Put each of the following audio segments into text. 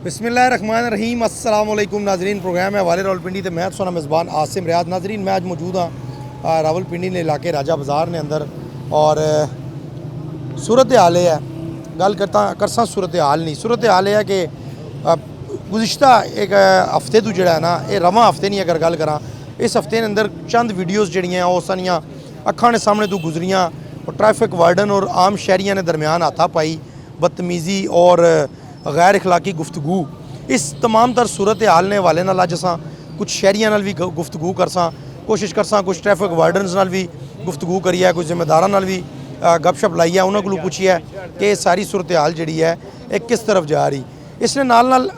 बिस्मिल्लाहिर्रहमानिर्रहीम अस्सलाम वालेकुम नाजरीन। प्रोग्राम है वाले रावलपिंडी तो मैं सोना मेज़बान आसिम रियाद। नाजरीन मैं आज मौजूद हाँ रावलपिंडी ने इलाके राजा बाज़ार ने अंदर और सूरत हाल है गल करसा सूरत हाल नहीं सूरत हाल है कि गुज़िश्ता एक हफ्ते तो जड़ा है ना ये रवां हफ्ते नहीं अगर गल करा इस हफ्ते के अंदर चंद वीडियोज़ जड़ियाँ वो सारियाँ अखां ने सामने तो गुजरियाँ और ट्रैफिक वार्डन और आम शहरियों ने दरमियान हाथा पाई बदतमीज़ी और गैर अखलाकी गुफ्तगू। इस तमाम तर सूरत हाल ने हवाले नाल अज असां कुछ शहरियों नाल भी गुफ्तगू करसां कोशिश करसां कुछ ट्रैफिक वार्डनस नाल भी गुफ्तगू करिए कुछ जिम्मेदारां नाल भी गपशप लाइए उन्होंने को पूछिए कि सारी सूरत हाल जी है एक किस तरफ जा रही। इसने नाल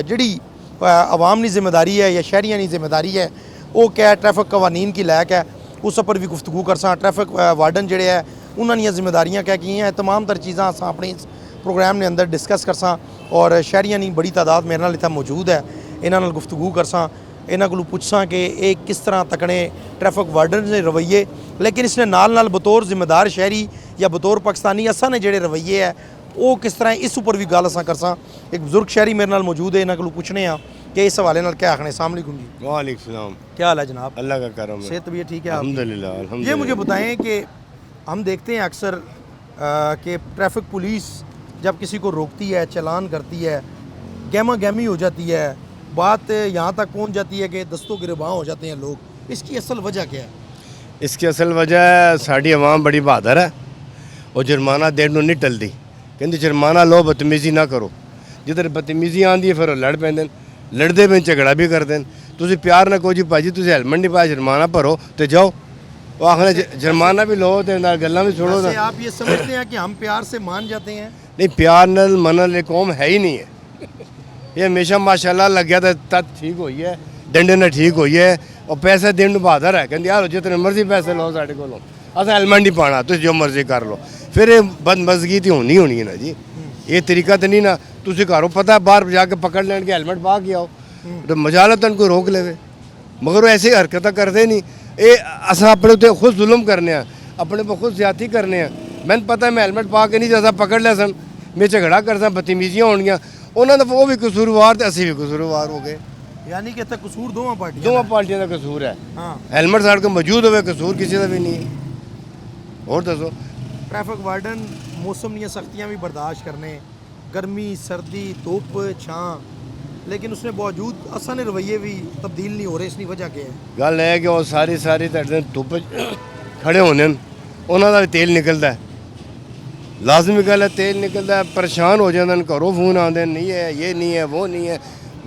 जी आवाम की जिम्मेदारी है या शहरियों की जिम्मेदारी है वो क्या ट्रैफिक कवानीन की लैक है उस पर भी गुफ्तगू करसां। ट्रैफिक वार्डन जोड़े है उन्होंने जिम्मेदारियाँ क्या की हैं तमाम तर चीज़ां असां अपनी प्रोग्राम ने अंदर डिस्कस करसां और शहरियों की बड़ी तादाद मेरे नाल इत्थे मौजूद है इन्हां नाल गुफ्तगू करसां इन्हां कोलों पुछसां कि ये किस तरह तकने ट्रैफिक वार्डन के रवैये लेकिन इसने नाल बतौर जिम्मेदार शहरी या बतौर पाकिस्तानी असां ने जेड़े रवैये है वो किस तरह इस उपर भी गल असां करसां। एक बुजुर्ग शहरी मेरे नाल मौजूद है इन्हां कोलों पुछने कि इस हवाले नाल क्या आखने। अस्सलाम वालेकुम जी। वालेकुम सलाम। क्या हाल है जनाब? अल्लाह का करम है। सेहत तबीयत ठीक है? अल्हम्दुलिल्लाह ये अल्हम्दुलिल्लाह। मुझे बताएं कि हम देखते हैं अक्सर कि ट्रैफिक पुलिस जब किसी को रोकती है चालान करती है गहमा गहमी हो जाती है बात यहाँ तक पहुँच जाती है कि दस्तों गिरबां हो जाते हैं लोग। इसकी असल वजह क्या है? इसकी असल वजह साड़ी आवाम बड़ी बहादुर है और जुर्माना देने को नहीं टलती। कहते जुर्माना लो बदतमीजी ना करो जिधर बदतमीजी आती है फिर लड़ पैंदे लड़ते पे झगड़ा भी करते हैं। तुम प्यार ना कहो जी भाजी तुम हेलमेट नहीं पाया जुर्माना भरो तो जाओ वो आखने जुर्माना भी लो तो गल्लां भी छोड़ो। आप ये समझते हैं कि हम प्यार से मान जाते हैं? नहीं प्यार नाल मनन वाली कौम है ही नहीं है। ये हमेशा माशाल्लाह लग गया तद ठीक हुई है डंडे ने ठीक हुई है और पैसे देने को बहादुर है। कहते यार जितने मर्जी पैसे लो साढ़े को अस हेलमेट नहीं पाना तुम जो मर्जी कर लो। फिर ये बदमजगी तो होनी है ना जी। ये तरीका तो नहीं ना तुम घरों पता है बाहर जाके पकड़ लें कि हेलमेट पा के आओ तो मजाल तन कोई रोक ले मगर वो ऐसी हरकत करते नहीं। ये अस अपने उत्ते खुद जुल्म करने अपने पर खुद ज्यादती करने मैंने पता है मैं हेलमेट पा के नहीं जैसा पकड़ लिया सन मैं झगड़ा करता बदतमीजियाँ होनियाँ उन्होंने वो भी कसूरवार तो असी भी कसूरवार हो गए। यानी कि कसूर दोवां पार्टियों का कसूर है। हाँ हेलमेट साढ़े को मौजूद हो कसूर किसी का भी नहीं है। और दसो ट्रैफिक वार्डन मौसम दी सख्तियाँ भी बर्दाश्त करने गर्मी सर्दी धुप छां लेकिन उसने बावजूद असाने रवैये भी तब्दील नहीं हो रहे। इसकी वजह क्या है? गल है कि वो सारी धुप खड़े होने उन्होंने भी तेल निकलता है लाजमी गल है तेल निकलता है परेशान हो जाते हैं घरों फोन आते नहीं है ये नहीं है वो नहीं है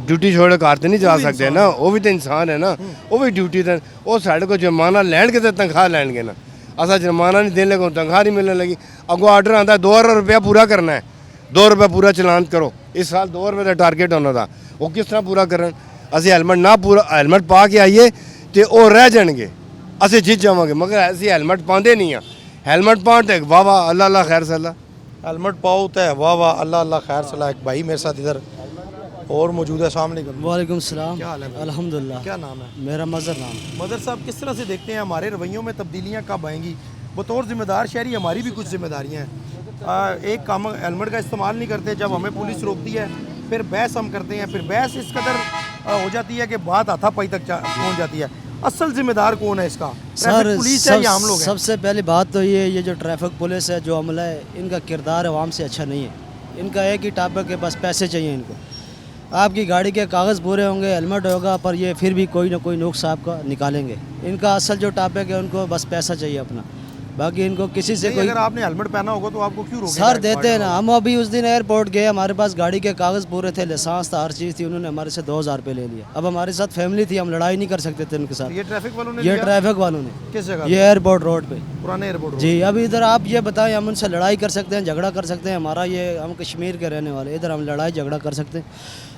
ड्यूटी छोड़ घर तो नहीं जा सकते ना वो भी तो इंसान है ना वो भी ड्यूटी दें वो साढ़े को जुर्माना लैन के तो तनख्वाह लैनगे ना असा जुर्माना नहीं देने लगे तनख्वाह नहीं मिलने लगी। अगो आर्डर आता है 2 रुपया पूरा करना है 2 रुपये पूरा चलान करो। इस साल 2 रुपये का टारगेट होना था वो किस तरह पूरा करन असी हेलमेट ना पूरा हेलमेट पा के आइए तो वो रह जाएंगे असी जीत जावांगे मगर असी हेलमेट पाते नहीं हैं। हेलमेट पाओ तो वाह वाह अल्लाह अल्लाह खैर सलाह हेलमेट पाओ तो वाह वाह अल्लाह अल्लाह खैर सलाह। एक भाई मेरे साथ इधर और मौजूद है। अस्सलाम वालेकुम। वालेकुम सलाम। क्या हाल है? अल्हम्दुलिल्लाह। क्या नाम है? मेरा मज़र नाम। मदर साहब किस तरह से देखते हैं हमारे रवैयों में तब्दीलियाँ कब आएंगी? बतौर जिम्मेदार शहरी हमारी भी कुछ जिम्मेदारियाँ हैं। एक काम हेलमेट का इस्तेमाल नहीं करते जब हमें पुलिस रोकती है फिर बहस हम करते हैं फिर बहस इस कदर हो जाती है कि बात हाथापाई तक पहुँच जाती है। असल जिम्मेदार कौन है इसका? सर पुलिस है या हम लोग हैं? सबसे पहली बात तो ये जो ट्रैफिक पुलिस है जो अमला है इनका किरदार आवाम से अच्छा नहीं है। इनका एक ही टॉपिक है बस पैसे चाहिए इनको। आपकी गाड़ी के कागज़ पूरे होंगे हेलमेट होगा पर ये फिर भी कोई ना कोई नुक्स आपका निकालेंगे। इनका असल जो टॉपिक है उनको बस पैसा चाहिए अपना बाकी इनको किसी से कोई। अगर आपने हेलमेट पहना होगा तो आपको क्यों रोकेगा? सर देते हैं ना। हम अभी उस दिन एयरपोर्ट गए हमारे पास गाड़ी के कागज़ पूरे थे लाइसेंस था हर चीज़ थी उन्होंने हमारे से 2000 रुपये ले लिया। अब हमारे साथ फैमिली थी हम लड़ाई नहीं कर सकते थे उनके साथ। ये ट्रैफिक वालों ने? ये ट्रैफिक वालों ने। किस जगह? ये एयरपोर्ट रोड पे। पुराने एयरपोर्ट जी अब इधर आप ये बताएं हम उनसे लड़ाई कर सकते हैं झगड़ा कर सकते हैं? हमारा ये हम कश्मीर के रहने वाले इधर हम लड़ाई झगड़ा कर सकते हैं?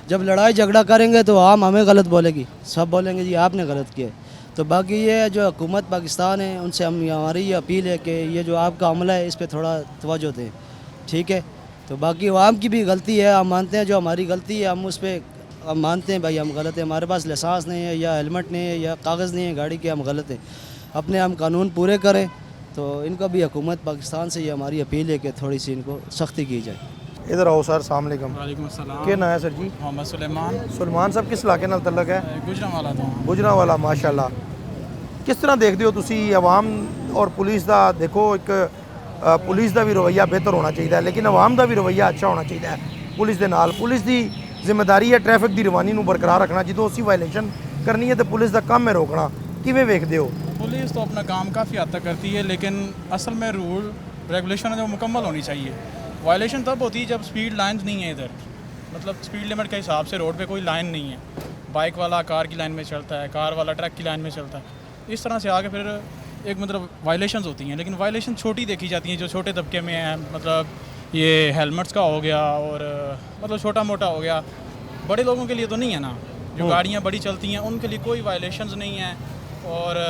जब लड़ाई झगड़ा करेंगे तो आम हमें गलत बोलेगी सब बोलेंगे जी आपने गलत किया। तो बाकी ये जो हुकूमत पाकिस्तान है उनसे हमारी ये अपील है कि ये जो आपका अमला है इस पर थोड़ा तवज्जो दें ठीक है। तो बाकी आवाम की भी गलती है हम मानते हैं जो हमारी गलती है हम उस पर हम मानते हैं भाई हम गलत हैं हमारे पास लाइसेंस नहीं है या हेलमेट नहीं है या कागज़ नहीं है गाड़ी के हम गलत हैं अपने हम कानून पूरे करें। तो इनका भी हुकूमत पाकिस्तान से ये हमारी अपील है कि थोड़ी सी इनको सख्ती की जाए। इधर आओ सर, अस्सलाम वालेकुम। वालेकुम अस्सलाम। क्या नाम है सर जी? मोहम्मद सुलेमान। सुलेमान साहब किस इलाके ਨਾਲ तल्लक है? गुजरांवाला तो ਗੁਜਰਾਂਵਾਲਾ ਮਾਸ਼ਾਅੱਲਾ। ਕਿਸ ਤਰ੍ਹਾਂ ਦੇਖਦੇ ਹੋ ਤੁਸੀਂ ਆਵਾਮ ਔਰ ਪੁਲਿਸ ਦਾ? ਦੇਖੋ ਇੱਕ ਪੁਲਿਸ ਦਾ ਵੀ ਰਵੱਈਆ ਬਿਹਤਰ ਹੋਣਾ ਚਾਹੀਦਾ ਹੈ, ਲੇਕਿਨ ਆਵਾਮ ਦਾ ਵੀ ਰਵੱਈਆ ਅੱਛਾ ਹੋਣਾ ਚਾਹੀਦਾ ਹੈ ਪੁਲਿਸ ਦੇ ਨਾਲ। ਪੁਲਿਸ ਦੀ ਜ਼ਿੰਮੇਵਾਰੀ ਹੈ ਟ੍ਰੈਫਿਕ ਦੀ ਰਵਾਨੀ ਨੂੰ ਬਰਕਰਾਰ ਰੱਖਣਾ। ਜਦੋਂ ਅਸੀਂ ਵਾਇਲੇਸ਼ਨ ਕਰਨੀ ਹੈ ਤਾਂ ਪੁਲਿਸ ਦਾ ਕੰਮ ਹੈ ਰੋਕਣਾ। ਕਿਵੇਂ ਵੇਖਦੇ ਹੋ? पुलिस तो अपना काम काफ़ी हद तक करती है, लेकिन असल में रूल रेगुलेशन है जो मुकम्मल होनी चाहिए। वायलेशन तब होती है जब स्पीड लाइन्स नहीं है इधर, मतलब स्पीड लिमिट के हिसाब से रोड पे कोई लाइन नहीं है। बाइक वाला कार की लाइन में चलता है, कार वाला ट्रक की लाइन में चलता है। इस तरह से आगे फिर एक मतलब वायलेशंस होती हैं, लेकिन वायलेशन छोटी देखी जाती हैं जो छोटे तबके में है। मतलब ये हेलमेट्स का हो गया और मतलब छोटा मोटा हो गया। बड़े लोगों के लिए तो नहीं है ना, जो गाड़ियाँ बड़ी चलती हैं उनके लिए कोई वायलेशंस नहीं है, और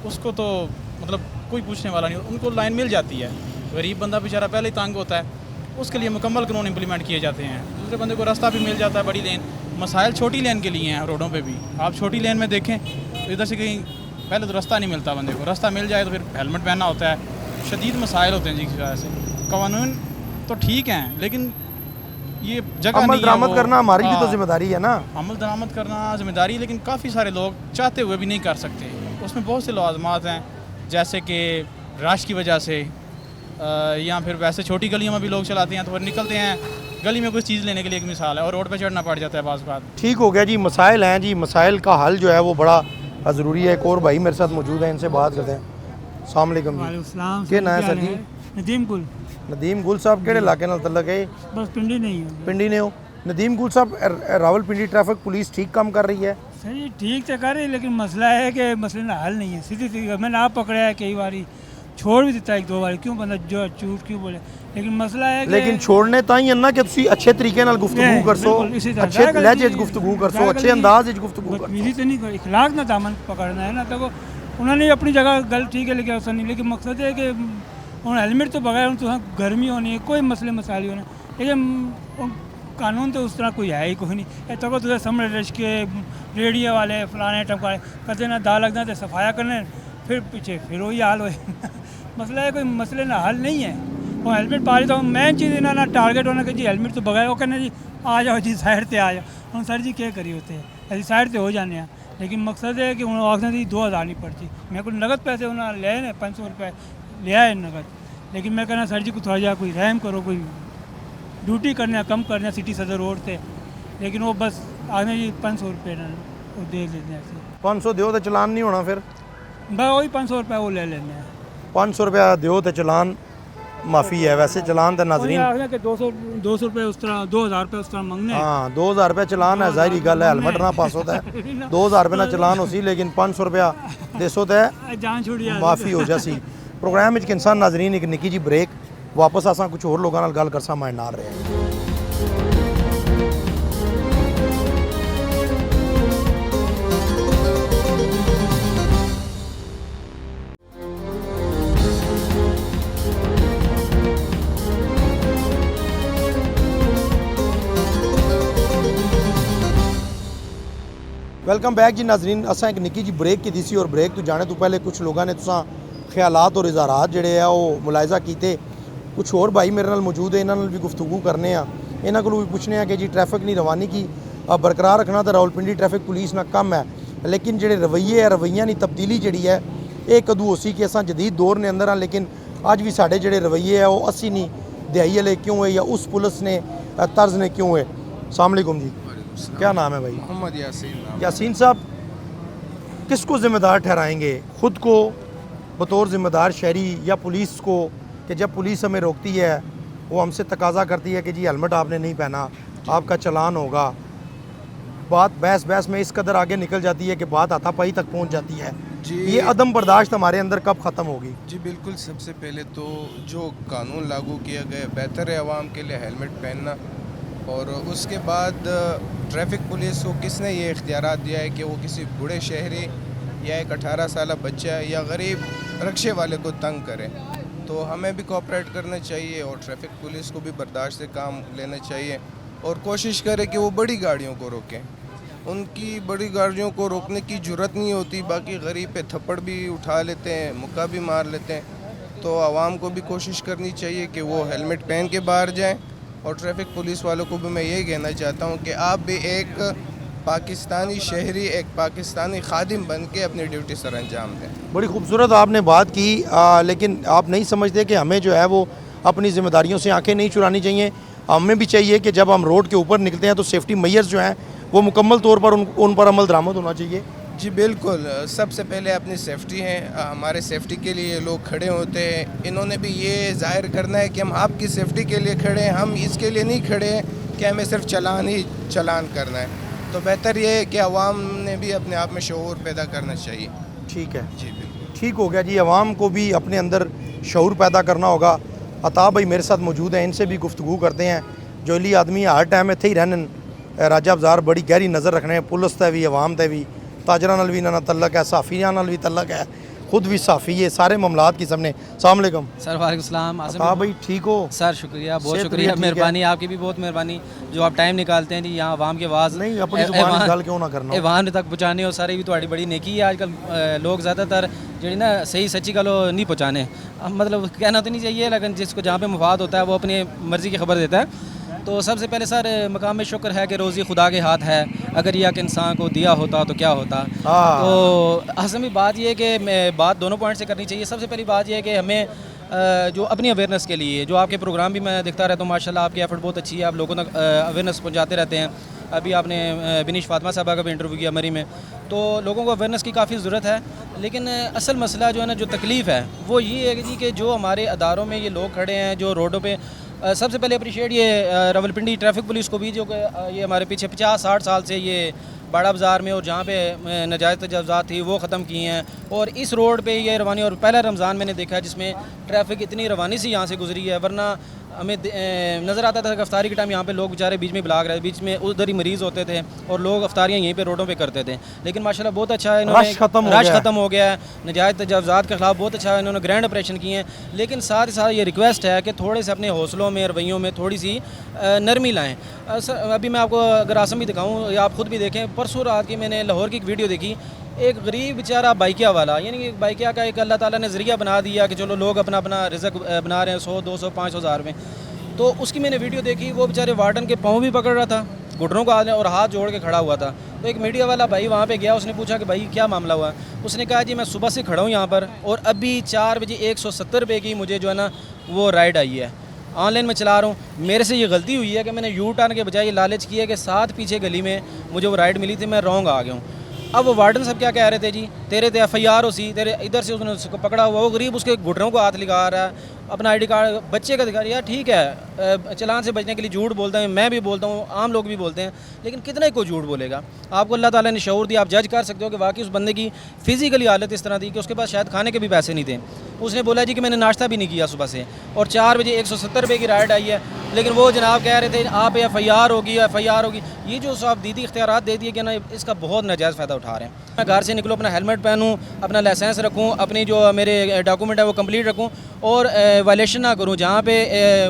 उसको तो मतलब कोई पूछने वाला नहीं, उनको लाइन मिल जाती है। गरीब बंदा बेचारा पहले ही तंग होता है, उसके लिए मुकम्मल कानून इम्प्लीमेंट किए जाते हैं। दूसरे बंदे को रास्ता भी मिल जाता है, बड़ी लेन। मसाइल छोटी लेन के लिए हैं रोडों पे भी। आप छोटी लेन में देखें तो इधर से कहीं पहले तो रास्ता नहीं मिलता बंदे को, रास्ता मिल जाए तो फिर हेलमेट पहनना होता है। शदीद मसाइल होते हैं जी, किसी वजह से। कानून तो ठीक हैं, लेकिन ये जगह अमल नहीं है दरामद वो- करना हमारी भी तो हाँ, जिम्मेदारी है ना। अमल दरामद करना जिम्मेदारी, लेकिन काफ़ी सारे लोग चाहते हुए भी नहीं कर सकते। उसमें बहुत से लाजमात हैं, जैसे कि रश की वजह से, या फिर वैसे छोटी गलियों में भी लोग चलाते हैं तो फिर निकलते हैं गली में कुछ चीज़ लेने के लिए, एक मिसाल है, और रोड पे चढ़ना पड़ जाता है बाज़ बात। ठीक हो गया जी। मसाइल हैं जी, मसाइल का हल जो है वो बड़ा ज़रूरी है। एक और भाई मेरे साथ मौजूद है, इनसे बात करते हैं। अस्सलाम वालेकुम जी। वालेकुम क्या नाम है सर जी? नदीम गुल। नदीम गुल साहब किहड़े इलाके नाल तल्लक है? बस पिंडी नहीं है पिंडी ने हो? नदीम गुल साहब, रावलपिंडी ट्रैफिक पुलिस ठीक काम कर रही है? सर ये ठीक तो कर रही है, लेकिन मसला है कि मसले का हल नहीं है। सीधी सीधी मैंने आप पकड़ा है कई बारी, छोड़ भी देता है एक दो बार, क्यों बंदा जो झूठ क्यों बोले। लेकिन मसला है कि लेकिन छोड़ने ताई है ना कि तुसी अच्छे तरीके नाल गुफ्तगू नहीं, करसो, बिल्कुल, इसी तरह। अच्छे जायका लहजे च जी, गुफ्तगू करसो, जायका अच्छे जी, अंदाज च गुफ्तगू करसो। बदतमीजी तो नहीं करी, इखलाक ना दामन पकड़ना है ना। तो उन्होंने अपनी जगह गलत ठीक है, लेकिन ऐसा नहीं। लेकिन मकसद है कि उन्हें हेलमेट तो बगैर तो गर्मी होनी है, कोई मसले मसाले होने, लेकिन कानून तो उस तरह कोई है ही कोई नहीं। ये तो तुझे समझ रश के रेडियो वाले फलाने टमकाने कहते ना दा लगना तो सफाया करने, फिर पीछे फिर वही हाल हो। मसला है कोई मसले ना हल नहीं है। वो हेलमेट पा रही तो मेन चीज़ इन्होंने ना टारगेट होना कि जी हेलमेट तो बगैर, वो कहना जी आ जाओ जी साइड से आ जाओ। हम सर जी क्या करी होते हैं, ऐसी साइड से हो जाने हैं। लेकिन मकसद है कि उन्होंने आखना जी 2000 नहीं पड़ती, मेरे को नगद पैसे उन्होंने ले ने 500 रुपये लिया है नगद। लेकिन मैं कहना सर जी को थोड़ा जा कोई रहम करो, कोई ड्यूटी करने कम करने सिटी सदर रोड से। लेकिन वो बस आने जी 500 रुपये वो दे लेते हैं ऐसे, 500 दियो तो चलान नहीं होना, फिर बस वही 500 रुपये वो ले लेते हैं। 500 रुपया दियो तो चलान माफ़ी है। वैसे चलान तो नाजरीन, कि 200 रुपये उस तरह, 2000 रुपये उस तरह मंगने। हाँ 2000 रुपया चलान है, जाहिर गल है हेलमेट ना पास होता है। 2000 रुपये ना चलान हो सी, लेकिन 500 रुपया देसो तो है जान छुड़ी माफ़ी हो जासी। प्रोग्राम में इंसान नाजरीन एक निकी जी ब्रेक, वापस आसा कुछ होर लोगों नाल गल करसा मैं नाल रहे हैं। वेलकम बैक जी नाजरीन। असा एक निकी जी ब्रेक की दी सी, और ब्रेक तो जाने तो पहले कुछ लोगों ने तुसा ख्यालात और इज़हारात जिहड़े है वो मुलाहिजा कीते। कुछ होर भाई मेरे नाल मौजूद है, इन्हां नाल भी गुफ्तगू करने आ, इन्हां कोलों भी पुछने आ कि जी ट्रैफिक नहीं रवानी की बरकरार रखना तो रावलपिंडी ट्रैफिक पुलिस ना कम है, लेकिन जिहड़े रवैये है रवैया नहीं तब्दीली जिहड़ी है ये कदू हो सी कि असां जदीद दौर ने अंदर हाँ, लेकिन अज भी साडे जिहड़े रवैये है वो 80 नहीं दिहाई वाले क्यों है, या उस पुलिस ने तर्ज ने क्यों है। अस्सलाम वालेकुम जी, क्या नाम है भाई? मोहम्मद यासीन। यासीन साहब, किसको ज़िम्मेदार ठहराएंगे, ख़ुद को बतौर ज़िम्मेदार शहरी या पुलिस को, कि जब पुलिस हमें रोकती है वो हमसे तकाजा करती है कि जी हेलमेट आपने नहीं पहना, आपका चलान होगा, बात बहस में इस कदर आगे निकल जाती है कि बात हाथापाई तक पहुंच जाती है। जी ये अदम बर्दाश्त हमारे अंदर कब ख़त्म होगी? जी बिल्कुल। सबसे पहले तो जो कानून लागू किया गया बेहतर है आवाम के लिए हेलमेट पहनना, और उसके बाद ट्रैफिक पुलिस को किसने ये इख्तियारात दिया है कि वो किसी बूढ़े शहरी या एक 18 साल बच्चा या गरीब रक्शे वाले को तंग करे। तो हमें भी कोऑपरेट करना चाहिए और ट्रैफिक पुलिस को भी बर्दाश्त से काम लेना चाहिए, और कोशिश करें कि वो बड़ी गाड़ियों को रोकें। उनकी बड़ी गाड़ियों को रोकने की ज़रूरत नहीं होती, बाकी गरीब पे थप्पड़ भी उठा लेते हैं, मुक्का भी मार लेते हैं। तो आवाम को भी कोशिश करनी चाहिए कि वो हेलमेट पहन के बाहर जाएं, और ट्रैफिक पुलिस वालों को भी मैं यही कहना चाहता हूँ कि आप भी एक पाकिस्तानी शहरी, एक पाकिस्तानी खादिम बन के अपनी ड्यूटी सर अंजाम दें। बड़ी खूबसूरत आपने बात की, लेकिन आप नहीं समझते कि हमें जो है वो अपनी ज़िम्मेदारियों से आंखें नहीं चुरानी चाहिए। हमें भी चाहिए कि जब हम रोड के ऊपर निकलते हैं तो सेफ्टी मेजर्स जो हैं वो मुकम्मल तौर पर उन पर अमल दरामद होना चाहिए। जी बिल्कुल, सबसे पहले अपनी सेफ्टी है, हमारे सेफ्टी के लिए लोग खड़े होते हैं। इन्होंने भी ये जाहिर करना है कि हम आपकी सेफ्टी के लिए खड़े हैं, हम इसके लिए नहीं खड़े हैं कि हमें सिर्फ चलान करना है। तो बेहतर ये है कि अवाम ने भी अपने आप में शऊर पैदा करना चाहिए। ठीक है जी बिल्कुल, ठीक हो गया जी। अवाम को भी अपने अंदर शऊर पैदा करना होगा। अता भाई मेरे साथ मौजूद हैं, इनसे भी गुफ्तगू करते हैं। जो अली आदमी हर टाइम इत्थे ही रहन, राजा बाजार बड़ी गहरी नज़र रखने, पुलिस ते भी अवाम ते भी, ताजरां नाल भी इन्हां नाल तल्लक है, साफियां नाल भी तल्लक है, खुद भी साफ़ी है, सारे मामलात की सबने। अस्सलाम वालेकुम सर। वालेकुम सलाम। अता भाई ठीक हो? सर शुक्रिया, बहुत सेहत शुक्रिया, ठीक है? मेहरबानी आपकी भी बहुत मेहरबानी जो आप टाइम निकालते हैं जी यहाँ आवाम की आवाज़ नहीं अपनी जुबान गल क्यों ना करना एवान तक पहुँचाने और सारी भी थोड़ी बड़ी नेकी है। आजकल लोग ज़्यादातर जी ना सही सच्ची गल नहीं पहुँचाने, मतलब कहना तो नहीं चाहिए, लेकिन जिसको जहाँ पे मुफाद होता है वो अपनी मर्ज़ी की खबर देता है। तो सबसे पहले सर मकाम में शुक्र है कि रोज़ी खुदा के हाथ है, अगर यह कि इंसान को दिया होता तो क्या होता। तो असल में बात यह है कि बात दोनों पॉइंट से करनी चाहिए। सबसे पहली बात यह है कि हमें जो अपनी अवेयरनेस के लिए, जो आपके प्रोग्राम भी मैं देखता रहता हूँ, माशाल्लाह आपकी एफर्ट बहुत अच्छी है, आप लोगों तक अवेयरनेस पहुँचाते रहते हैं। अभी आपने बिनिश फातिमा साहबा का भी इंटरव्यू किया मरी में, तो लोगों को अवेयरनेस की काफ़ी ज़रूरत है। लेकिन असल मसला जो है ना, जो तकलीफ़ है वो ये है जी कि जो हमारे अदारों में ये लोग खड़े हैं, जो रोडों पे सबसे पहले अप्रिशिएट ये रावलपिंडी ट्रैफिक पुलिस को भी, जो ये हमारे पीछे 50-60 साल से ये बड़ा बाज़ार में और जहाँ पे नाजायज़ तजावज़ात थी वो ख़त्म किए हैं। और इस रोड पे ये रवानी, और पहला रमज़ान मैंने देखा है जिसमें ट्रैफिक इतनी रवानी से यहाँ से गुजरी है, वरना हमें नज़र आता था कि अफ्तारी के टाइम यहाँ पे लोग बेचारे बीच में ब्लाक रहे, बीच में उधर ही मरीज़ होते थे और लोग अफ्तारियाँ यहीं पे रोडों पे करते थे। लेकिन माशाल्लाह बहुत अच्छा है, इन्होंने रश ख़त्म हो गया है, नाजायज़ तजावज़ात के ख़िलाफ़ बहुत अच्छा है, इन्होंने ग्रैंड ऑपरेशन किए हैं। लेकिन साथ ही साथ ये रिक्वेस्ट है कि थोड़े से अपने हौसलों में, रवैयों में थोड़ी सी नरमी लाएँ। अभी मैं आपको अगर आसम भी दिखाऊँ या आप ख़ुद भी देखें, परसों रात की मैंने लाहौर की एक वीडियो देखी, एक गरीब बेचारा बाइकिया वाला, यानी कि बाइकिया का एक अल्लाह ताला ने ज़रिया बना दिया कि चलो लोग अपना अपना रिज़्क बना रहे हैं 100, 200, 500 हज़ार में। तो उसकी मैंने वीडियो देखी, वो बेचारे वार्डन के पाँव भी पकड़ रहा था, घुटनों को और हाथ जोड़ के खड़ा हुआ था। तो एक मीडिया वाला भाई वहाँ पे गया, उसने पूछा कि भाई क्या मामला हुआ। उसने कहा जी मैं सुबह से खड़ा हूँ यहाँ पर और अभी 4 बजे 170 रुपये की मुझे जो है ना वो राइड आई है, ऑनलाइन में चला रहा हूँ। मेरे से ये गलती हुई है कि मैंने यू टर्न के बजाय ये लालच किया कि साथ पीछे गली में मुझे वो राइड मिली थी, मैं रॉन्ग आ गया हूँ। अब वो वार्डन सब क्या कह रहे थे जी, तेरे तो FIR हो सी, तेरे इधर से उसने पकड़ा हुआ, वो गरीब उसके घुटनों को हाथ लगा रहा है, अपना ID कार्ड बच्चे का दिखा रहा है। यार ठीक है, चलान से बचने के लिए झूठ बोलते हैं, मैं भी बोलता हूँ, आम लोग भी बोलते हैं, लेकिन कितना ही कोई झूठ बोलेगा। आपको अल्लाह ताला ने शऊर दिया, आप जज कर सकते हो कि वाकई उस बंदे की फ़िज़िकली हालत इस तरह थी कि उसके पास शायद खाने के भी पैसे नहीं थे। उसने बोला जी कि मैंने नाश्ता भी नहीं किया सुबह से और 4 बजे 170 रुपये की राइड आई है। लेकिन वो जनाब कह रहे थे आप FIR होगी। ये जो आप दीदी इख्तियारात दे दिए कि ना, इसका बहुत नाजायज़ फ़ायदा उठा रहे हैं। मैं घर से निकलूँ, अपना हेलमेट पहनूँ, अपना लाइसेंस रखूँ, अपनी जो मेरे डॉक्यूमेंट है वो कंप्लीट रखूँ और वायलेशन ना करूँ। जहाँ पे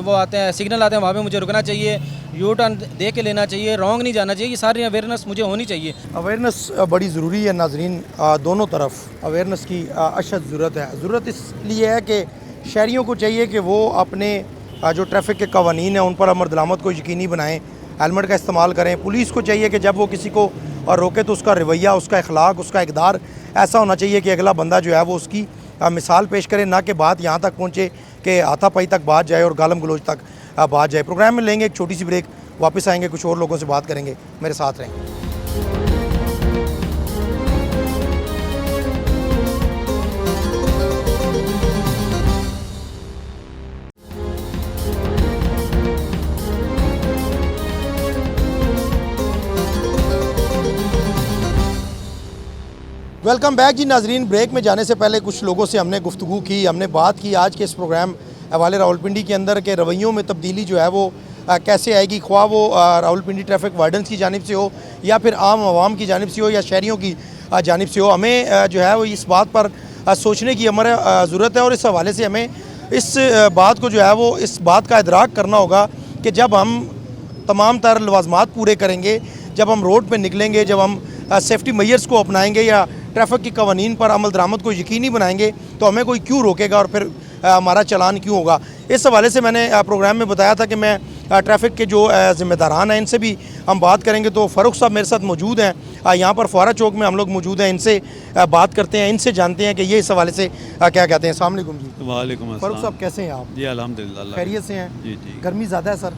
वो आते हैं, सिग्नल आते हैं, वहाँ पे मुझे रुकना चाहिए, यू टर्न दे के लेना चाहिए, रॉन्ग नहीं जाना चाहिए। ये सारी अवेयरनेस मुझे होनी चाहिए। अवेयरनेस बड़ी ज़रूरी है नाजरीन, दोनों तरफ अवेयरनेस की अशद ज़रूरत है। ज़रूरत इसलिए है कि शहरियों को चाहिए कि वो अपने जो ट्रैफिक के कवानीन हैं उन पर अमल दरामद को यकीनी बनाएं, हेलमेट का इस्तेमाल करें। पुलिस को चाहिए कि जब वो किसी को रोके तो उसका रवैया, उसका अखलाक, उसका इक़दार ऐसा होना चाहिए कि अगला बंदा जो है वो उसकी मिसाल पेश करे, ना कि बात यहाँ तक पहुँचे कि हाथापाई तक बात जाए और गालम गलोच तक बात जाए। प्रोग्राम में लेंगे एक छोटी सी ब्रेक, वापस आएंगे, कुछ और लोगों से बात करेंगे, मेरे साथ रहेंगे। वेलकम बैक जी नाजरीन। ब्रेक में जाने से पहले कुछ लोगों से हमने गुफ्तगू की, हमने बात की आज के इस प्रोग्राम वाले रावलपिंडी के अंदर के रवैयों में तब्दीली जो है वो कैसे आएगी, ख्वाह वो रावलपिंडी ट्रैफिक वार्डन्स की जानिब से हो या फिर आम आवाम की जानिब से हो या शहरियों की जानिब से हो। हमें जो है वो इस बात पर सोचने की ज़रूरत है और इस हवाले से हमें इस बात को जो है वो इस बात का इदराक करना होगा कि जब हम तमाम तर लवाजमात पूरे करेंगे, जब हम रोड पर निकलेंगे, जब हम सेफ्टी मेजर्स को अपनाएंगे या ट्रैफिक की कवानीन पर अमल दरामद को यकीनी बनाएंगे, तो हमें कोई क्यों रोकेगा और फिर हमारा चलान क्यों होगा। इस हवाले से मैंने प्रोग्राम में बताया था कि मैं ट्रैफिक के जो ज़िम्मेदारान हैं इनसे भी हम बात करेंगे। तो फ़ारूक साहब मेरे साथ मौजूद हैं, यहाँ पर फुआरा चौक में हम लोग मौजूद हैं, इनसे बात करते हैं, इनसे जानते हैं कि ये इस हवाले से क्या कहते हैं। अस्सलाम वालेकुम जी। वालेकुम अस्सलाम। फ़ारूक साहब कैसे हैं आप? जी अल्हम्दुलिल्लाह खैरियत से हैं? जी जी गर्मी ज़्यादा है सर?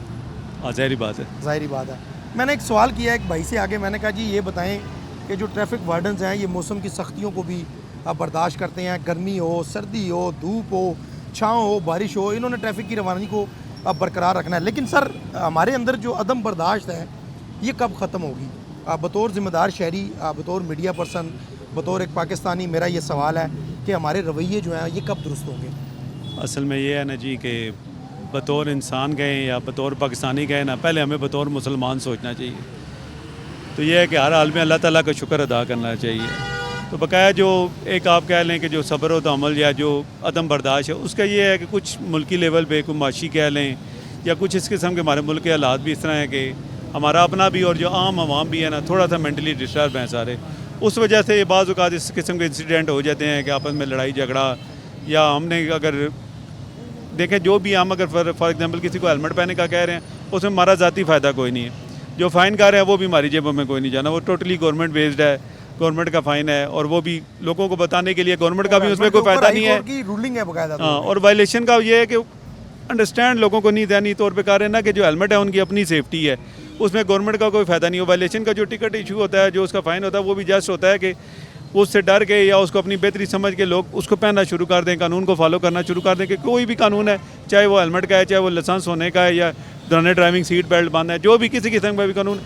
ज़ाहिरी बात है। ज़ाहिरी बात है। मैंने एक सवाल किया एक भाई से आगे, मैंने कहा जी ये बताएं कि जो ट्रैफिक वार्डन्स हैं ये मौसम की सख्तियों को भी बर्दाश्त करते हैं, गर्मी हो, सर्दी हो, धूप हो, छाँव हो, बारिश हो, इन्होंने ट्रैफिक की रवानी को बरकरार रखना है। लेकिन सर हमारे अंदर जो अदम बर्दाश्त है ये कब ख़त्म होगी? बतौर ज़िम्मेदार शहरी, बतौर मीडिया पर्सन, बतौर एक पाकिस्तानी, मेरा ये सवाल है कि हमारे रवैये जो हैं ये कब दुरुस्त होंगे? असल में ये है ना जी कि बतौर इंसान गए या बतौर पाकिस्तानी गए ना, पहले हमें बतौर मुसलमान सोचना चाहिए। तो ये है कि हर हाल में अल्लाह ताला का शुक्र अदा करना चाहिए। तो बकाया जो एक आप कह लें कि जो सब्र व तहम्मुल या जो अदम बर्दाश्त है उसका ये है कि कुछ मुल्की लेवल पे कोई माशी कह लें या कुछ इस किस्म के हमारे मुल्क के हालात भी इस तरह हैं कि हमारा अपना भी और जो आम आवाम भी है ना थोड़ा सा मेंटली डिस्टर्ब हैं सारे। उस वजह से बाज़ औक़ात इस किस्म के इंसिडेंट हो जाते हैं कि आपस में लड़ाई झगड़ा, या हमने अगर देखें जो भी हम अगर फॉर एग्जांपल किसी को हेलमेट पहनने का कह रहे हैं उसमें हमारा ज़ाती फ़ायदा कोई नहीं है। जो फ़ाइन कर रहे हैं वो भी हमारी जेबों में कोई नहीं जाना, वो टोटली गवर्नमेंट बेस्ड है, गवर्नमेंट का फ़ाइन है और वो भी लोगों को बताने के लिए गवर्नमेंट का भी उसमें कोई फ़ायदा नहीं है। रूलिंग है बकायदा। हाँ, और वायलेशन का ये है कि अंडरस्टैंड लोगों को नहीं दैनी तौर पे कर रहे हैं ना कि जो हेलमेट है उनकी अपनी सेफ्टी है, उसमें गवर्नमेंट का कोई फ़ायदा नहीं हो। वायलेशन का जो टिकट इशू होता है, जो उसका फ़ाइन होता है, वो भी जस्ट होता है कि उससे डर के या उसको अपनी बेहतरी समझ के लोग उसको पहनना शुरू कर दें, कानून को फॉलो करना शुरू कर दें कि कोई भी कानून है, चाहे वो हेलमेट का है, चाहे वो लाइसेंस होने का है या दौरान ड्राइविंग सीट बेल्ट बांधना है, जो भी किसी किस्म का भी कानून,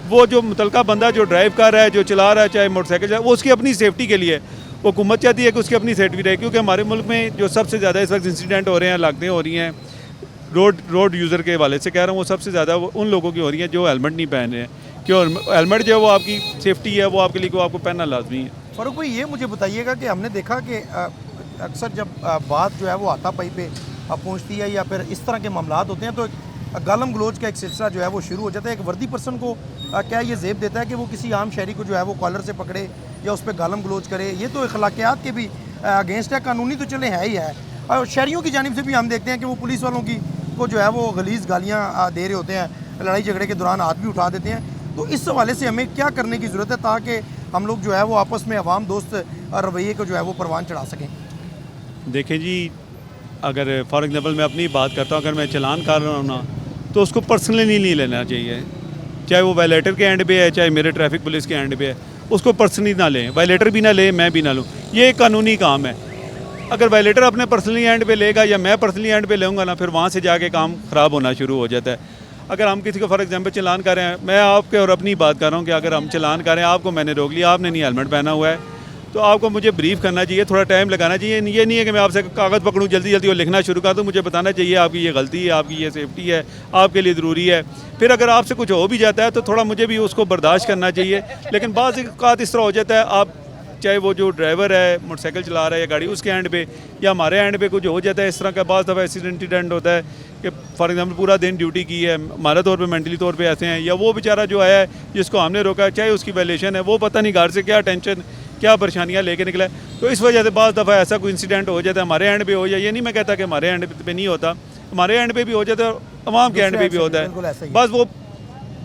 वो जो मुतलका बंदा जो ड्राइव कर रहा है, जो चला रहा है, चाहे मोटरसाइकिल चाहे, वो उसकी अपनी सेफ्टी के लिए वो हुकूमत चाहती है कि उसकी अपनी सेफ्टी रहे। क्योंकि हमारे मुल्क में जो सबसे ज़्यादा इस वक्त इंसिडेंट हो रहे हैं, लागतें हो रही हैं रोड यूज़र के हवाले से कह रहा हूँ, वो सबसे ज़्यादा उन लोगों की हो रही हैं जो हेलमेट नहीं पहन रहे हैं। क्यों? हेलमेट जो है वो आपकी सेफ्टी है, वो आपके लिए आपको पहनना लाजमी है। फ़ारूक भाई ये मुझे बताइएगा कि हमने देखा कि अक्सर जब बात जो है वो हाथापाई पे पहुंचती है या फिर इस तरह के मामलात होते हैं तो गालम गलोच का एक सिलसिला जो है वो शुरू हो जाता है। एक वर्दी पर्सन को क्या ये ज़ेब देता है कि वो किसी आम शहरी को जो है वो कॉलर से पकड़े या उस पर गालम गलोच करे? ये तो अखलाकियात के भी अगेंस्ट है, कानूनी तो चले है ही है। और शहरियों की जानिब से भी हम देखते हैं कि वो पुलिस वालों की को जो है वो गलीज़ गालियाँ दे रहे होते हैं, लड़ाई झगड़े के दौरान हाथ भी उठा देते हैं। तो इस हवाले से हमें क्या करने की ज़रूरत है ताकि हम लोग जो है वो आपस में अवाम दोस्त रवैये को जो है वो परवान चढ़ा सकें? देखें जी, अगर फॉर एग्जांपल मैं अपनी बात करता हूँ, अगर मैं चलान कर रहा हूँ ना तो उसको पर्सनली नहीं लेना चाहिए, चाहे वो वायलेटर के एंड पे है, चाहे मेरे ट्रैफिक पुलिस के एंड पे है, उसको पर्सनली ना लें। वायलेटर भी ना ले, मैं भी ना लूँ, ये एक कानूनी काम है। अगर वायलेटर अपने पर्सनली एंड पे लेगा या मैं पर्सनली एंड पे लूँगा ना, फिर वहाँ से जाके काम ख़राब होना शुरू हो जाता है। अगर हम किसी को फॉर एग्जांपल चलान कर रहे हैं, मैं आपके और अपनी बात कर रहा हूँ कि अगर हम चलान कर रहे हैं, आपको मैंने रोक लिया, आपने नहीं हेलमेट पहना हुआ है, तो आपको मुझे ब्रीफ करना चाहिए, थोड़ा टाइम लगाना चाहिए। ये नहीं है कि मैं आपसे कागज़ पकड़ूँ जल्दी जल्दी और लिखना शुरू कर दूँ, मुझे बताना चाहिए आपकी ये गलती है, आपकी ये सेफ्टी है, आपके लिए ज़रूरी है। फिर अगर आपसे कुछ हो भी जाता है तो थोड़ा मुझे भी उसको बर्दाश्त करना चाहिए। लेकिन बाज़ औक़ात इस तरह हो जाता है, आप चाहे वो जो ड्राइवर है मोटरसाइकिल चला रहा है या गाड़ी, उसके एंड पे या हमारे एंड पे कुछ हो जाता है इस तरह का। बाज़ दफ़ा एक्सीडेंट होता है कि फॉर एग्जांपल पूरा दिन ड्यूटी की है, हमारे तौर पे मेंटली तौर पे ऐसे हैं, या वो बेचारा जो आया है जिसको हमने रोका है, चाहे उसकी वायलेशन है, वो पता नहीं घर से क्या टेंशन क्या परेशानियाँ लेके निकला है। तो इस वजह से बाज़ दफ़ा ऐसा कोई इंसिडेंट हो जाता है, हमारे एंड पे हो जाए। ये नहीं मैं कहता कि हमारे एंड पे नहीं होता, हमारे एंड पे भी हो जाता है, अवाम के एंड पे भी होता है।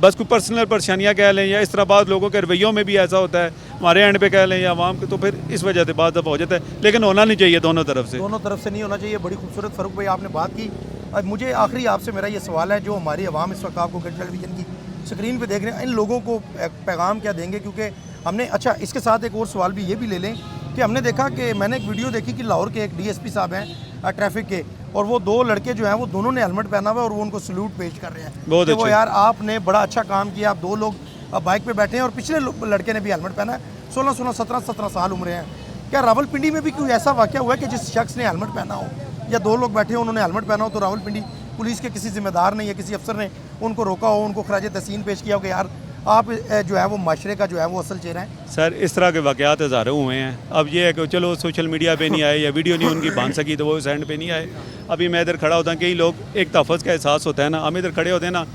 बस कोई पर्सनल परेशानियाँ कह लें या इस तरह बाद लोगों के रवैयों में भी ऐसा होता है, हमारे एंड पे कह लें या आवाम के, तो फिर इस वजह से बात दफ़ा हो जाता है। लेकिन होना नहीं चाहिए दोनों तरफ से नहीं होना चाहिए। बड़ी खूबसूरत फ़ारूक भाई आपने बात की। अब मुझे आखिरी आपसे मेरा ये सवाल है, जो हमारी आवाम इस वक्त आपको टेलीविज़न की स्क्रीन पे देख रहे हैं, इन लोगों को पैगाम क्या देंगे? क्योंकि हमने अच्छा इसके साथ एक और सवाल भी ये भी ले लें कि हमने देखा कि मैंने एक वीडियो देखी कि लाहौर के एक DSP साहब हैं ट्रैफिक के, और वो दो लड़के जो हैं वो दोनों ने हेलमेट पहना हुआ है और वो उनको सल्यूट पेश कर रहे हैं। बहुत वो यार आपने बड़ा अच्छा काम किया, आप दो लोग बाइक पे बैठे हैं और पिछले लड़के ने भी हेलमेट पहना है, 16-17 साल उम्र हैं। क्या रावलपिंडी में भी कोई ऐसा वाक़या हुआ है कि जिस शख्स ने हेलमेट पहना हो या दो लोग बैठे हो उन्होंने हेलमेट पहना हो तो रावलपिंडी पुलिस के किसी जिम्मेदार ने या किसी अफसर ने उनको रोका हो, उनको खराज तहसीन पेश किया हो कि यार आप जो है वो माशरे का जो है वो असल चेहरा है? सर, इस तरह के वाक़यात हज़ारों हुए हैं। अब ये है कि चलो सोशल मीडिया पे नहीं आए या वीडियो नहीं उनकी बांध सकी तो वो इस एंड पे नहीं आए। अभी मैं इधर खड़ा होता हूँ, कई लोग एक तहफ़्फ़ुज़ का एहसास होता है ना, हम इधर खड़े होते हैं ना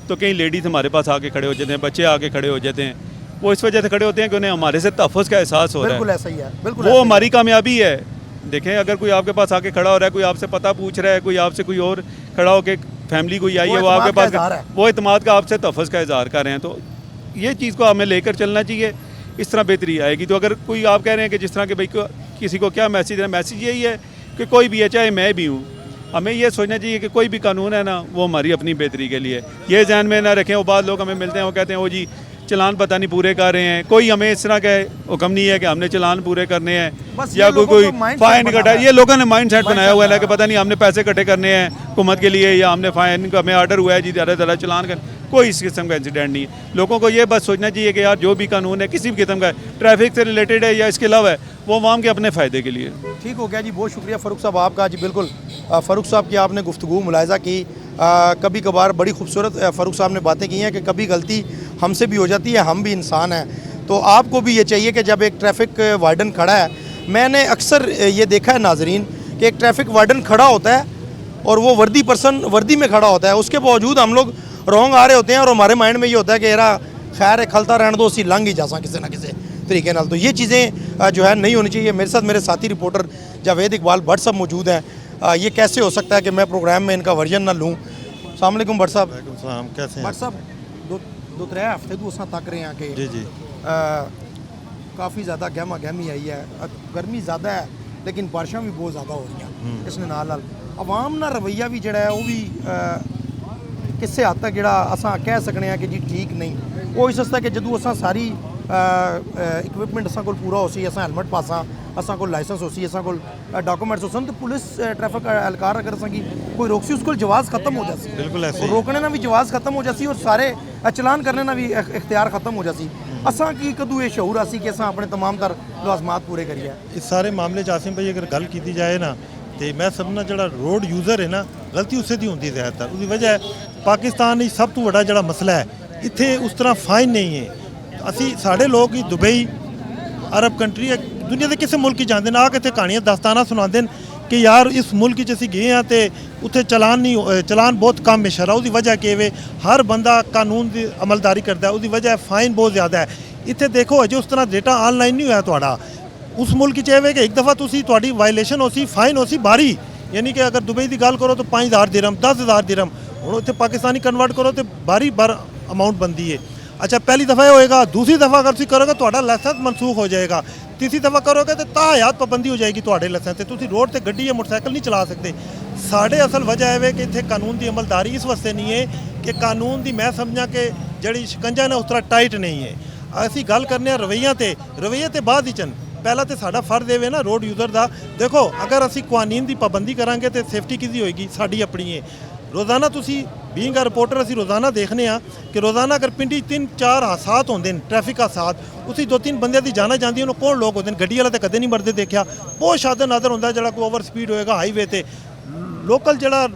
तो कई लेडीज़ हमारे पास आके खड़े हो जाते हैं, बच्चे आके खड़े हो जाते हैं। वो इस वजह से खड़े होते हैं कि उन्हें हमारे से तहफ़्फ़ुज़ का एहसास हो रहा है। बिल्कुल ऐसा ही है, बिल्कुल वो हमारी कामयाबी है। देखें, अगर कोई आपके पास आके खड़ा हो रहा है, कोई आपसे पता पूछ रहा है, कोई आपसे कोई और खड़ा होकर फैमिली कोई आई वो है वो आपके एतमाद का पास इज़हार है। वो एतमाद का आपसे तहफ़्फ़ुज़ का इज़हार कर रहे हैं, तो ये चीज़ को हमें लेकर चलना चाहिए, इस तरह बेहतरी आएगी। तो अगर कोई आप कह रहे हैं कि जिस तरह के भाई किसी को क्या मैसेज है, मैसेज यही है कि कोई भी है, चाहे मैं भी हूँ, हमें ये सोचना चाहिए कि कोई भी कानून है ना वो हमारी अपनी बेहतरी के लिए, ये ध्यान में ना रखें। वो बाद लोग हमें मिलते हैं, वो कहते हैं वो जी चलान पता नहीं पूरे कर रहे हैं, कोई हमें इस तरह का हुक्म नहीं है कि हमने चलान पूरे करने हैं बस या ये कोई लोगों कोई को mindset फाइन बना कटा, है। ये लोगों ने माइंड सेट बनाया हुआ है ना कि पता नहीं हमने पैसे इकट्ठे करने हैं हुकूमत के लिए, या हमने फाइन का हमें आर्डर हुआ है जी ज़्यादा चलान कर। कोई इस किस्म का इंसिडेंट नहीं है। लोगों को ये बस सोचना चाहिए कि यार जो भी कानून है किसी भी किस्म का है, ट्रैफिक से रिलेटेड है या इसके अलावा है, वो आवाम के अपने फ़ायदे के लिए। ठीक हो गया जी, बहुत शुक्रिया फ़ारूक साहब आपका जी। बिल्कुल फ़ारूक साहब की आपने गुफ्तगू मुलाहिज़ा की, कभी कभार बड़ी खूबसूरत फ़ारूक साहब ने बातें की हैं कि कभी गलती हमसे भी हो जाती है, हम भी इंसान हैं। तो आपको भी ये चाहिए कि जब एक ट्रैफिक वार्डन खड़ा है, मैंने अक्सर ये देखा है नाजरीन कि एक ट्रैफिक वार्डन खड़ा होता है और वो वर्दी में खड़ा होता है, उसके बावजूद हम लोग रॉन्ग आ रहे होते हैं और हमारे माइंड में ये होता है कि यार खैर है खलता रहने दो, उसी लंघ ही जा किसी ना किसी तरीके नाल। तो ये चीज़ें जो है नहीं होनी चाहिए। मेरे साथ मेरे साथी रिपोर्टर जावेद इकबाल भट्ट साहब मौजूद हैं। ये कैसे हो सकता है कि मैं प्रोग्राम में इनका वर्जन ना लूँ। अस्सलाम वालेकुम भट्ट साहब। कैसे हैं? भट्ट साहब दो त्रै हफ्ते तो असां तक रहे हैं कि जी जी काफ़ी ज़्यादा गहमा गहमी आई है, गर्मी ज़्यादा है लेकिन बारिशां भी बहुत ज़्यादा हो रही हैं। इसने नाल आवाम दा रवैया भी जिहड़ा है वो भी किसे हद तक जिहड़ा असां कह सकने हैं कि जी ठीक नहीं। वो इस वास्ते कि जदों असां सारी इक्विपमेंट असां कोल पूरा होसी, असां हेलमेट पासां, असां कोल लाइसेंस होसी, असां कोल डॉक्यूमेंट्स होसन, तो पुलिस ट्रैफिक एहलकार अगर असां की कोई रोकसी उसको जवाज़ खत्म हो जासी। बिल्कुल ऐसे और रोकने ना भी जवाज़ खत्म हो जासी और सारे चलान करने ना भी इख्तियार खत्म हो जासी। असां की कदू ये शऊर आसी कि असां अपने तमाम तर लाजमात पूरे करिए। इस सारे मामले आसिम भाई अगर गल की जाए ना तो मैं समझना जो रोड यूज़र है ना गलती उससे दी होंगी ज़्यादातर। उसकी वजह है पाकिस्तान ही सब तो बड़ा जो मसला है, इतने उस तरह फाइन नहीं है। असी साढ़े लोग ही दुबई अरब कंट्री दुनिया के किसी मुल्क जाते हैं, आके इतने कहानियां दास्ताना सुनाते हैं कि यार इस मुल्क असी गए हैं तो उत्थे चलान नहीं, चलान बहुत कम है शरा। उसकी वजह कि वे हर बंदा कानून की अमलदारी करता है, उसकी वजह फाइन बहुत ज़्यादा है। इतने देखो अजे उस तरह डेटा ऑनलाइन नहीं होया थोड़ा। उस मुल्क चाहिए कि एक दफ़ा तुसी वायलेशन हो सी फाइन हो सी भारी, यानी कि अगर दुबई की गल करो तो 5000 दिरहम 10,000 दिरहम, हुण उत्थे पाकिस्तानी कन्वर्ट करो तो भारी अमाउंट बनती है। अच्छा पहली दफ़ा होएगा, दूसरी दफ़ा अगर तुम करोगे तो लाइसेंस मनसूख हो जाएगा, तीसरी दफ़ा करोगे तो ताहयात पाबंदी हो जाएगी तो लाइसेंस से। तुम रोड पर गड्डी या मोटरसाइकिल नहीं चला सकते। साढ़े असल वजह है कि इतने कानून की अमलदारी इस वास्ते नहीं है कि कानून की मैं समझा कि जी शिकंजा ने उस तरह टाइट नहीं है। असी गल करने रवैये तो बाद ही चन पहला तो साडा फर्ज है ना रोड यूज़र का। देखो अगर असी कानून की पाबंदी करांगे तो सेफ्टी किसी होएगी, साड़ी अपनी है। रोज़ाना तुसी बीइंग अ रिपोर्टर असी रोज़ाना देखने कि रोज़ाना अगर पिंडी 3-4 हादसात होंगे ट्रैफिक हादसात, उसी 2-3 बंदे की जाना जाती है, कौन लोग होते हैं? गड्डी वाला तो कदे नहीं मरते देखा। बहुत शादर नादर होंगे जो कोई ओवर स्पीड होएगा हाईवे पर। लोकल जरा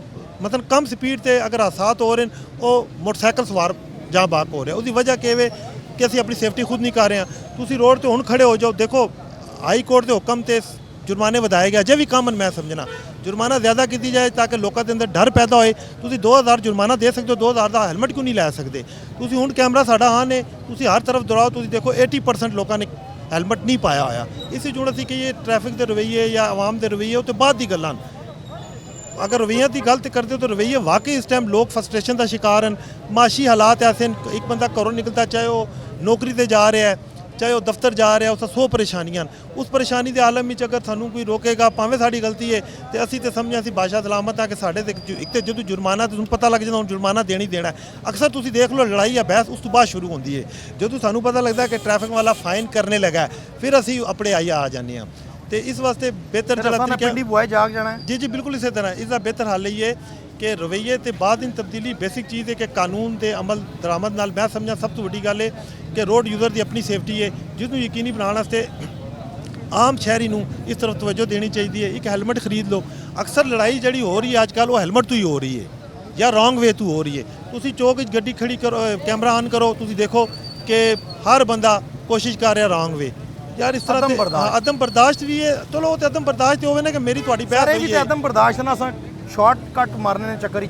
मतलब कम स्पीड से अगर हादसात हो रहे हैं वो मोटरसाइकिल सवार जहाँ बाक हो रहे हैं। उसकी वजह कि असी अपनी सेफ्टी खुद नहीं कर रहे हैं। तुसी रोड पर हुण खड़े हो जाओ, देखो हाई कोर्ट के हुक्म से जुर्माने वधाए गए, अजे भी कम मैं समझना जुर्माना ज़्यादा की जाए ताकि लोगों के अंदर डर पैदा होए। तुसी 2000 जुर्माना दे सकते हो, 2000 का हेलमेट क्यों नहीं लै सकते? तुसी हुण कैमरा साडा हाँ ने, तुसी हर तरफ दौड़ाओ, तुसी देखो 80% लोगों ने हेलमेट नहीं पाया होया। इसी जुड़ असी कि ये ट्रैफिक के रवैये या आवाम के रवैये तो बाद की गल्लां। अगर रवैया की गल करते हो तो रवैये वाकई इस टाइम लोग फ्रस्ट्रेशन का शिकार हैं। माशी हालात ऐसे हैं, एक बंदा घरों निकलता चाहे वो नौकरी पर जा रहा है चाहे वो दफ्तर जा रहा है, उसका 100 परेशानियां। उस परेशानी के आलम में अगर सानू कोई रोकेगा भावें साड़ी गलती है तो असी तो समझा असी बादशाह सलामत है कि साढ़े एक तो जो जुर्माना तो पता लग जाता जुर्माना देना ही देना है। अक्सर तुम देख लो लड़ाई या बहस उस तो बाद शुरू होती है, जो सानू पता लगता है कि ट्रैफिक वाला फाइन करने लगा है फिर असी अपने आई आ जाने। तो इस वास्ते बेहतर जाग जाना है। जी जी बिल्कुल इसी तरह इसका बेहतर हल यही है कि रवैये तो बाद इन तब्दीली बेसिक चीज़ है कि कानून के अमल दरामद नाल मैं समझा सब तो वड्डी गल है कि रोड यूज़र की अपनी सेफ्टी है, जिसनों यकीनी बनाने वास्ते आम शहरी नूं इस तरफ तवज्जो देनी चाहिए है। एक हेलमेट खरीद लो। अक्सर लड़ाई जी हो रही है अजकल वो हेलमेट तो ही हो रही है या रॉन्ग वे तो हो रही है। तुसी चौक गड्डी खड़ी करो, कैमरा ऑन करो, तुसी देखो कि हर बंदा कोशिश कर रहा रॉन्ग वे। यार इस तरह अदम बर्दाश्त भी है। चलो तो अदम बर्दाश्त हो ना कि मेरी थोड़ी बहस हुई है। अदम बर्दाश्त ना असां शॉर्टकट मारने चक्कर ही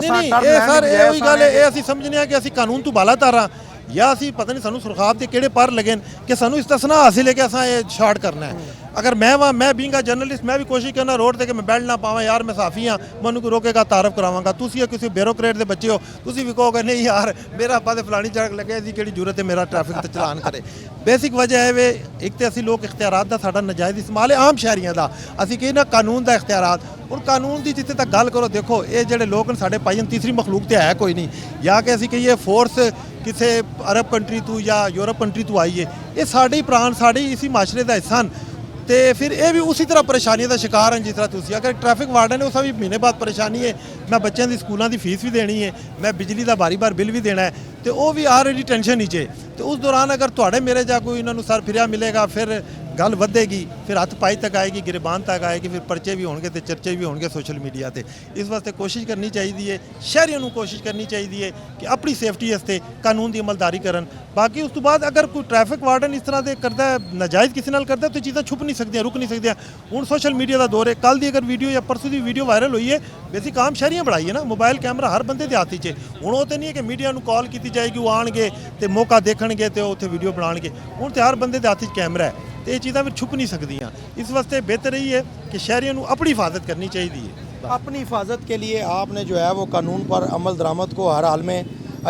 नहीं सर ये गल है, असी समझने कि असी कानून तो बाला तारा ਜਾਂ ਅਸੀਂ ਪਤਾ ਨਹੀਂ ਸਾਨੂੰ ਸੁਰਖਾਬ ਦੇ ਕਿਹੜੇ ਪਰ ਲੱਗੇ ਨੇ ਕਿ ਸਾਨੂੰ ਇਸਤਸਨਾ ਹਾਸਿਲ ਹੈ ਕਿ ਅਸਾਂ ਇਹ ਸ਼ਾਰਟ ਕਰਨਾ ਹੈ। अगर मैं बीइंग अ जर्नलिस्ट मैं भी कोशिश करना रोड ते कि मैं बेल्ट ना पावां यार मैं साफ़ी हाँ मैनू कोई रोकेगा तारफ करावांगा तुसी किसी ब्यूरोक्रेट दे बच्चे हो तुसी भी कहोगे नहीं यार मेरा आपा ते फलानी सड़क लगे सी किहड़ी जरूरत है मेरा ट्रैफिक ते चलान करे। बेसिक वजह है वे एक तो असी लोग इख्तियारात दा साडा नाजायज़ इस्तेमाल है आम शहरियां दा असी कही ना कानून दा इख्तियारात और कानून की जिथे तक गल करो देखो ये जेडे लोग साडे भाई तीसरी मखलूक तो है कोई नहीं या कि असी कहिए फोर्स किसी अरब कंट्री तो या यूरोप कंट्री तो आई है ये साडे ही प्राण साडे इसी माशरे का हिस्सा न तो फिर ये भी उसी तरह परेशानियों का शिकार हैं जिस तरह तुसी अगर ट्रैफिक वार्डन है उस भी महीने बाद परेशानी है मैं बच्चों की स्कूलों की फीस भी देनी है मैं बिजली का बारी बार बिल भी देना है तो वो भी ऑलरेडी टेंशन नीचे तो उस दौरान अगर थोड़े मेरे जा कोई इन्होंने सर फिरिया मिलेगा फिर गल वधेगी फिर हथ पाई तक आएगी गिरबान तक आएगी फिर परचे भी होंगे तो चर्चे भी होंगे सोशल मीडिया से इस वास्ते कोशिश करनी चाहिए शहरियों को कोशिश करनी चाहिए कि अपनी सेफ्टी वास्ते कानून की अमलदारी करन बाकी उस तो बाद अगर कोई ट्रैफिक वार्डन इस तरह से करता है नाजायज़ किसी नाल करता है तो चीज़ें छुप नहीं सकती रुक नहीं सकती हूँ सोशल मीडिया का दौर है कल की अगर वीडियो या परसों की वीडियो वायरल हुई है बेसिक आम शहरियां बढ़ाई है ना मोबाइल कैमरा हर बंदे के हाथ च हूँ वो तो नहीं है कि मीडिया को कॉल की जाएगी वो आएंगे तो मौका देखणगे तो उत्थे वीडियो बनाएंगे हूँ तो हर बंदे के हाथ च कैमरा है तो ये चीज़ें फिर छुप नहीं सकदियाँ इस वास्ते बेहतर यही है कि शहरियों को अपनी हिफाजत करनी चाहिए। अपनी हिफाजत के लिए आपने जो है वो कानून पर अमल दरामद को हर हाल में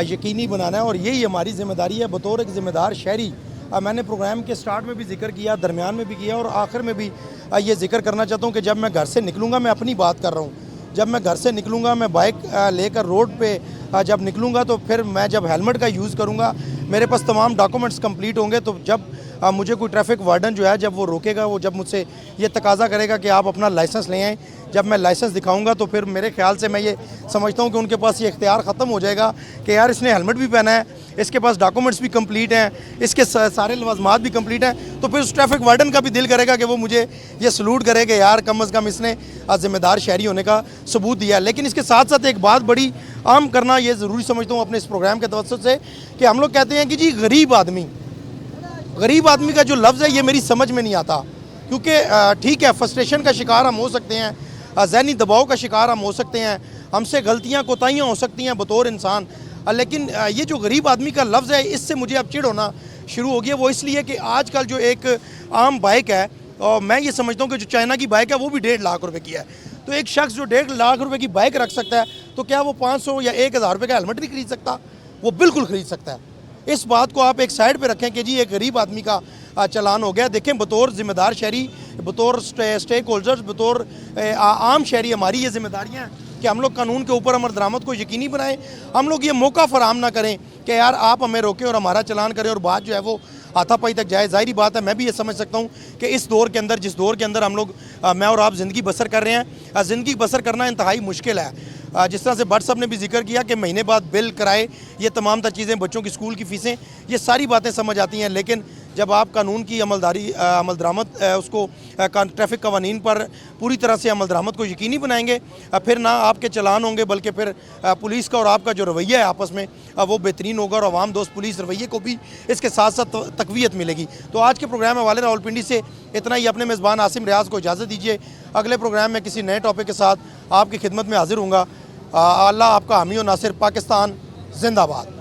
यकीनी बनाना है और यही हमारी जिम्मेदारी है बतौर एक ज़िम्मेदार शहरी। मैंने प्रोग्राम के स्टार्ट में भी जिक्र किया दरमियान में भी किया और आखिर में भी ये जिक्र करना चाहता हूँ कि जब मैं घर से निकलूँगा मैं अपनी बात कर रहा हूँ जब मैं घर से निकलूँगा मैं बाइक लेकर रोड पे जब निकलूँगा तो फिर मैं जब हेलमेट का यूज़ करूँगा मेरे पास तमाम डॉक्यूमेंट्स कंप्लीट होंगे तो जब मुझे कोई ट्रैफिक वार्डन जो है जब वो रोकेगा वो जब मुझसे ये तकाजा करेगा कि आप अपना लाइसेंस ले आएँ जब मैं लाइसेंस दिखाऊंगा तो फिर मेरे ख्याल से मैं ये समझता हूँ कि उनके पास ये इख्तियार ख़त्म हो जाएगा कि यार इसने हेलमेट भी पहना है इसके पास डॉक्यूमेंट्स भी कंप्लीट हैं इसके सारे लवाजमात भी कंप्लीट हैं तो फिर उस ट्रैफिक वार्डन का भी दिल करेगा कि वो मुझे ये सलूट करे कि यार कम अज़ कम इसने ज़िम्मेदार शहरी होने का सबूत दिया। लेकिन इसके साथ साथ एक बात बड़ी आम करना ये ज़रूरी समझता हूँ अपने इस प्रोग्राम के तवज्जुह से कि हम लोग कहते हैं कि जी गरीब आदमी का जो लफ्ज़ है ये मेरी समझ में नहीं आता क्योंकि ठीक है फ्रस्ट्रेशन का शिकार हम हो सकते हैं ज़हनी दबाव का शिकार हम हो सकते हैं हमसे गलतियाँ कोताहियाँ हो सकती हैं बतौर इंसान लेकिन ये जो गरीब आदमी का लफ्ज़ है इससे मुझे अब चिढ़ होना शुरू हो गया वो इसलिए कि आजकल जो एक आम बाइक है और मैं ये समझता हूँ कि जो चाइना की बाइक है वो भी 1.5 लाख रुपए की है तो एक शख्स जो 1.5 लाख रुपए की बाइक रख सकता है तो क्या वो 500 या 1000 रुपये का हेलमेट नहीं खरीद सकता? वो बिल्कुल खरीद सकता है। इस बात को आप एक साइड पे रखें कि जी एक गरीब आदमी का चलान हो गया। देखें बतौर ज़िम्मेदार शहरी बतौर स्टेक होल्डर्स बतौर आम शहरी हमारी ये जिम्मेदारियाँ हैं कि हम लोग कानून के ऊपर अमल दरामद को यकीनी बनाएं। हम लोग ये मौका फराहम ना करें कि यार आप हमें रोकें और हमारा चलान करें और बात जो है वो हाथापाई तक जाए। ज़ाहिरी बात है मैं भी ये समझ सकता हूँ कि इस दौर के अंदर जिस दौर के अंदर हम लोग मैं और आप ज़िंदगी बसर कर रहे हैं ज़िंदगी बसर करना इंतहाई मुश्किल है। जिस तरह से भट्ट साहब ने भी जिक्र किया कि महीने बाद बिल किराए ये तमाम तर चीज़ें बच्चों की स्कूल की फ़ीसें ये सारी बातें समझ आती हैं लेकिन जब आप कानून की अमल दरामद उसको ट्रैफिक कवानीन पर पूरी तरह से अमल दरामद को यकीनी बनाएंगे फिर ना आपके चलान होंगे बल्कि फिर पुलिस का और आपका जो रवैया है आपस में वो बेहतरीन होगा और आवाम दोस्त पुलिस रवैये को भी इसके साथ साथ तकवीत मिलेगी। तो आज के प्रोग्राम में वाले रावलपिंडी से इतना ही। अपने मेज़बान आसिम रियाज को इजाज़त दीजिए। अगले प्रोग्राम में किसी नए टॉपिक के साथ आपकी खिदमत में हाजिर हूँगा। अल्लाह आपका हामी और नासिर। पाकिस्तान जिंदाबाद।